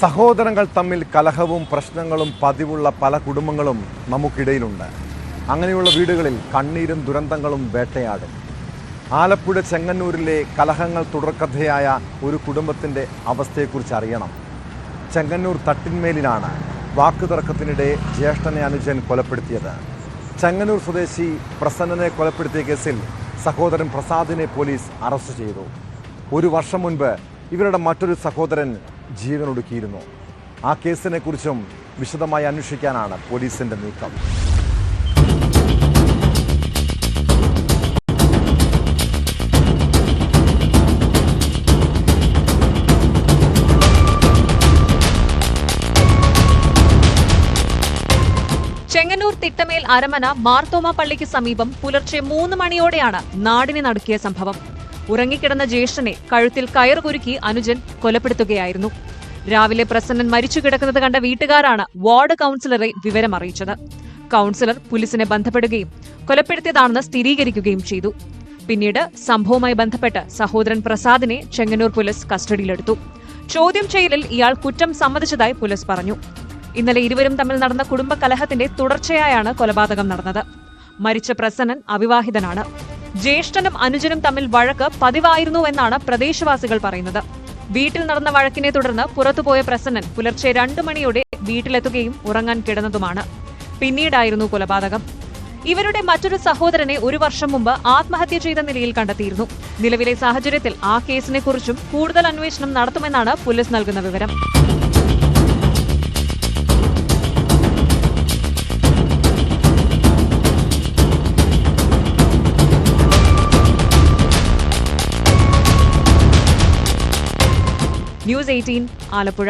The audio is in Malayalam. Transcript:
സഹോദരങ്ങൾ തമ്മിൽ കലഹവും പ്രശ്നങ്ങളും പതിവുള്ള പല കുടുംബങ്ങളും നമുക്കിടയിലുണ്ട്. അങ്ങനെയുള്ള വീടുകളിൽ കണ്ണീരും ദുരന്തങ്ങളും വേട്ടയാടും. ആലപ്പുഴ ചെങ്ങന്നൂരിലെ കലഹങ്ങൾ തുടർക്കഥയായ ഒരു കുടുംബത്തിൻ്റെ അവസ്ഥയെക്കുറിച്ച് അറിയണം. ചെങ്ങന്നൂർ തട്ടിന്മേലിലാണ് വാക്കുതർക്കത്തിനിടെ ജ്യേഷ്ഠനെ അനുജൻ കൊലപ്പെടുത്തിയത്. ചെങ്ങന്നൂർ സ്വദേശി പ്രസന്നനെ കൊലപ്പെടുത്തിയ കേസിൽ സഹോദരൻ പ്രസാദിനെ പോലീസ് അറസ്റ്റ് ചെയ്തു. ഒരു വർഷം മുൻപ് ഇവരുടെ മറ്റൊരു സഹോദരൻ ജീവനൊടുക്കിയിരുന്നു. ആ കേസിനെക്കുറിച്ചും വിശദമായി അന്വേഷിക്കാനാണ് പോലീസിന്റെ നീക്കം. ചെങ്ങന്നൂർ തിട്ടമേൽ അരമന മാർത്തോമ പള്ളിക്ക് സമീപം പുലർച്ചെ 3 മണിയോടെയാണ് നാടിനെ നടുക്കിയ സംഭവം. ഉറങ്ങിക്കിടന്ന ജ്യേഷ്ഠനെ കഴുത്തിൽ കയറുകുരുക്കി അനുജൻ കൊലപ്പെടുത്തുകയായിരുന്നു. രാവിലെ പ്രസന്നൻ മരിച്ചു കിടക്കുന്നത് കണ്ട വീട്ടുകാരാണ് വാർഡ് കൌൺസിലറെ വിവരമറിയിച്ചത്. കൌൺസിലർ പോലീസിനെ ബന്ധപ്പെടുകയും കൊലപ്പെടുത്തിയതാണെന്ന് സ്ഥിരീകരിക്കുകയും ചെയ്തു. പിന്നീട് സംഭവവുമായി ബന്ധപ്പെട്ട് സഹോദരൻ പ്രസാദിനെ ചെങ്ങന്നൂർ പോലീസ് കസ്റ്റഡിയിലെടുത്തു. ചോദ്യം ചെയ്യലിൽ ഇയാൾ കുറ്റം സമ്മതിച്ചതായി പോലീസ് പറഞ്ഞു. ഇന്നലെ ഇരുവരും തമ്മിൽ നടന്ന കുടുംബ കലഹത്തിന്റെ തുടർച്ചയായാണ് കൊലപാതകം നടന്നത്. മരിച്ച പ്രസന്നൻ അവിവാഹിതനാണ്. ജ്യേഷ്ഠനും അനുജനും തമ്മിൽ വഴക്ക് പതിവായിരുന്നുവെന്നാണ് പ്രദേശവാസികൾ പറയുന്നത്. വീട്ടിൽ നടന്ന വഴക്കിനെ തുടർന്ന് പുറത്തുപോയ പ്രസന്നൻ പുലർച്ചെ 2 മണിയോടെ വീട്ടിലെത്തുകയും ഉറങ്ങാൻ കിടന്നതുമാണ്. പിന്നീടായിരുന്നു കൊലപാതകം. ഇവരുടെ മറ്റൊരു സഹോദരനെ 1 വർഷം മുമ്പ് ആത്മഹത്യ ചെയ്ത നിലയിൽ കണ്ടെത്തിയിരുന്നു. നിലവിലെ സാഹചര്യത്തിൽ ആ കേസിനെക്കുറിച്ചും കൂടുതൽ അന്വേഷണം നടത്തുമെന്നാണ് പോലീസ് നൽകുന്ന വിവരം. News 18 ആലപ്പുഴ.